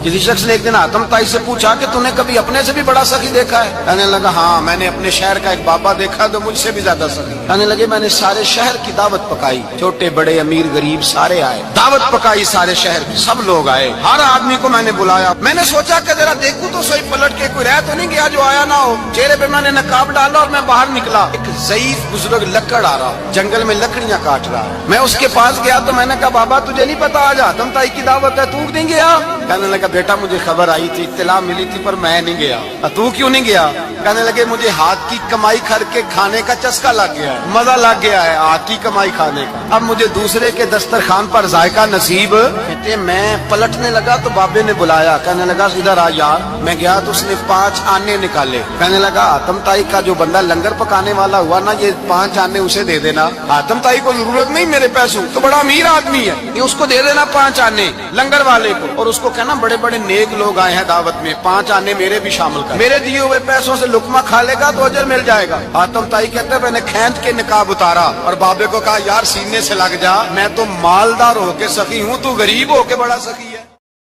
किसी शख्स ने एक दिन आतम ताई से पूछा कि तूने कभी अपने से भी बड़ा सखी देखा है? कहने लगा हाँ, मैंने अपने शहर का एक बाबा देखा तो मुझसे भी ज्यादा सखी। कहने लगे मैंने सारे शहर की दावत पकाई, छोटे बड़े अमीर गरीब सारे आए, दावत पकाई सारे शहर की, सब लोग आए, हर आदमी को मैंने बुलाया। मैंने सोचा कि जरा देखूं तो सही पलट के कोई रह तो नहीं गया जो आया ना हो। चेहरे पे मैंने नकाब डाला और मैं बाहर निकला। एक ज़ईफ बुजुर्ग लकड़ आ रहा, जंगल में लकड़ियां काट रहा। मैं उसके पास गया तो मैंने कहा बाबा तुझे नहीं पता आज आतम ताई की दावत है, तू नहीं गया? कहने लगा बेटा मुझे खबर आई थी, इत्तला मिली थी पर मैं नहीं गया। तू क्यों नहीं गया? कहने लगे मुझे हाथ की कमाई करके खाने का चस्का लग गया है, मजा लग गया है हाथ की कमाई खाने का। अब मुझे दूसरे के दस्तरखान पर जायका नसीब। कहते मैं पलटने लगा तो बाबे ने बुलाया, कहने लगा इधर आ यार। मैं गया तो उसने 5 आने निकाले। कहने लगा आतम ताई का जो बंदा लंगर पकाने वाला हुआ ना, ये 5 आने उसे दे देना। आतम ताई को जरूरत नहीं मेरे पैसों, तो बड़ा अमीर आदमी है, ये उसको दे देना 5 आने लंगर वाले को। और उसको कहना बड़े बड़े नेक लोग आए हैं दावत में, 5 आने मेरे भी शामिल कर, मेरे दिए हुए पैसों से लुकमा खा लेगा तो अजर मिल जाएगा। आतम ताई कहते मैंने खींच के निकाब उतारा और बाबे को कहा यार सीने से लग जा, मैं तो मालदार होके सखी हूँ, तू गरीब होके बड़ा सखी।